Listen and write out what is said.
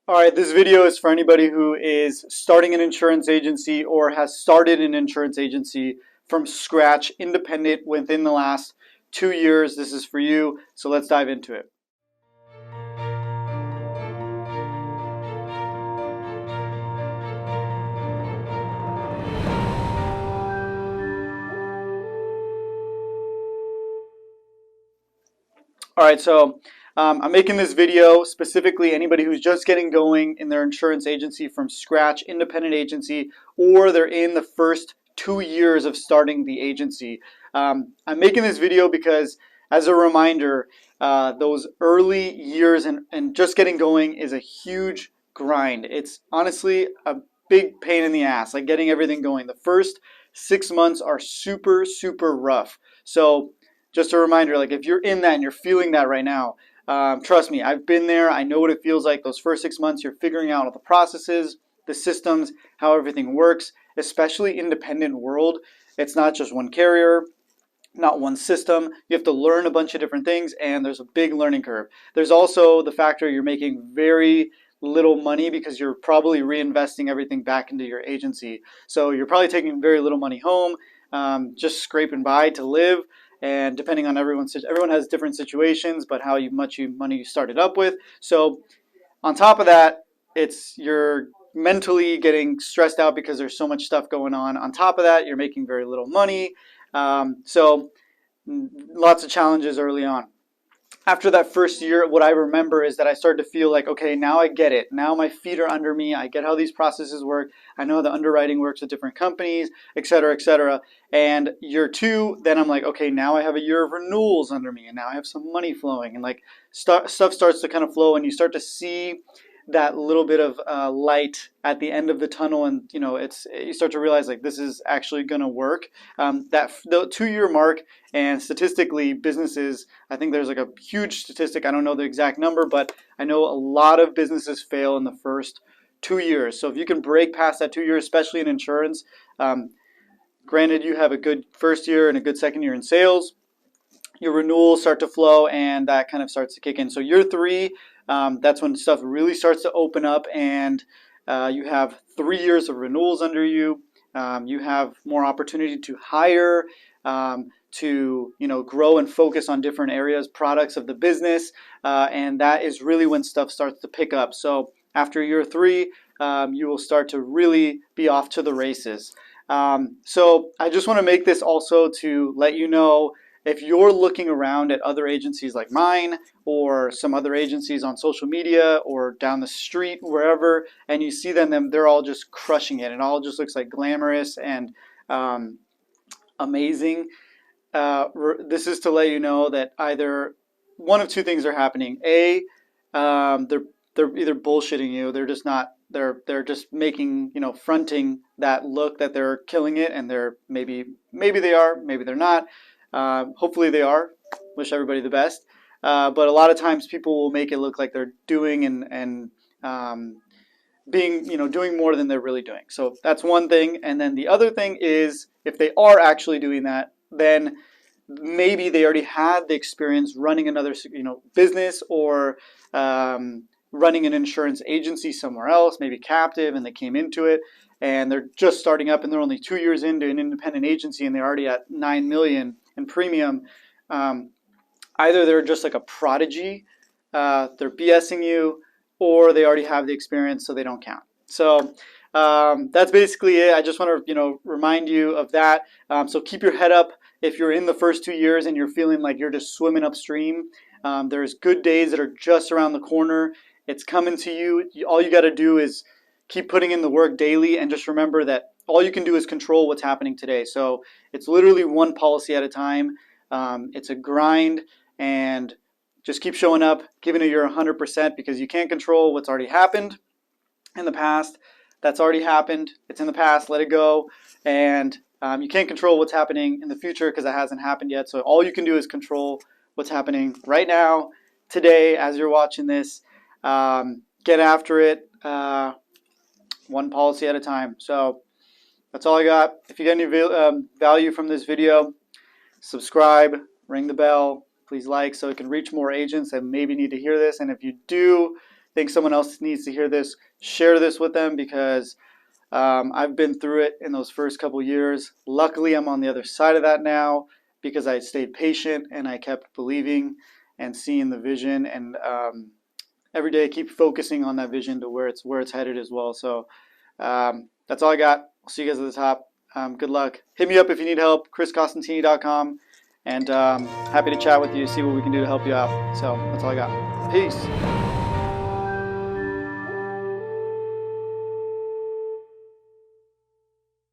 All right, this video is for anybody who is starting an insurance agency or has started an insurance agency from scratch, independent within the last 2 years. This is for you, so let's dive into it. All right, so I'm making this video specifically anybody who's just getting going in their insurance agency from scratch, independent agency, or they're in the first 2 years of starting the agency. I'm making this video because, as a reminder, those early years and just getting going is a huge grind. It's honestly a big pain in the ass, like getting everything going. The first 6 months are super, super rough. So just a reminder, like if you're in that and you're feeling that right now, trust me, I've been there. I know what it feels like. Those first 6 months, you're figuring out all the processes, the systems, how everything works, especially independent world. It's not just one carrier, not one system. You have to learn a bunch of different things, and there's a big learning curve. There's also the factor you're making very little money because you're probably reinvesting everything back into your agency. So you're probably taking very little money home, just scraping by to live. And depending on everyone has different situations, but how much money you started up with. So on top of that, you're mentally getting stressed out because there's so much stuff going on. On top of that, you're making very little money. So lots of challenges early on. After that first year, what I remember is that I started to feel like, okay, now I get it. Now my feet are under me. I get how these processes work. I know how the underwriting works with different companies, et cetera, et cetera. And year two, then I'm like, okay, now I have a year of renewals under me, and now I have some money flowing, and like stuff starts to kind of flow, and you start to see that little bit of light at the end of the tunnel, and you start to realize like this is actually going to work. The 2 year mark, and statistically, businesses, I think there's like a huge statistic. I don't know the exact number, but I know a lot of businesses fail in the first 2 years. So if you can break past that 2 years, especially in insurance, granted you have a good first year and a good second year in sales, your renewals start to flow, and that kind of starts to kick in. So year three, that's when stuff really starts to open up, and you have 3 years of renewals under you. You have more opportunity to hire, to grow and focus on different areas, products of the business, and that is really when stuff starts to pick up. So after year three, you will start to really be off to the races. So I just want to make this also to let you know, if you're looking around at other agencies like mine or some other agencies on social media or down the street, wherever, and you see them, they're all just crushing it. It all just looks like glamorous and amazing. This is to let you know that either one of two things are happening. A, they're either bullshitting you. They're just not. They're just making, fronting that look that they're killing it, and they're maybe they are, maybe they're not. Hopefully they are. Wish everybody the best. But a lot of times people will make it look like they're doing and being, doing more than they're really doing. So that's one thing. And then the other thing is, if they are actually doing that, then maybe they already had the experience running another, business, or running an insurance agency somewhere else, maybe captive, and they came into it, and they're just starting up, and they're only 2 years into an independent agency, and they're already at $9 million in premium. Either they're just like a prodigy, they're BSing you, or they already have the experience, so they don't count. So that's basically it. I just want to remind you of that. So keep your head up if you're in the first 2 years and you're feeling like you're just swimming upstream. There's good days that are just around the corner. It's coming to you. All you got to do is keep putting in the work daily, and just remember that all you can do is control what's happening today. So it's literally one policy at a time. It's a grind, and just keep showing up, giving it your 100%, because you can't control what's already happened in the past. That's already happened. It's in the past. Let it go. And you can't control what's happening in the future because it hasn't happened yet. So all you can do is control what's happening right now, today, as you're watching this. Get after it, one policy at a time. So that's all I got. If you get any value from this video, subscribe, ring the bell, please like, so it can reach more agents that maybe need to hear this. And if you do think someone else needs to hear this, share this with them, because I've been through it in those first couple years. Luckily, I'm on the other side of that now because I stayed patient and I kept believing and seeing the vision, and every day I keep focusing on that vision to where it's headed as well. So that's all I got. I'll see you guys at the top. Good luck. Hit me up if you need help, chriscostantini.com, and happy to chat with you, see what we can do to help you out. So that's all I got. Peace.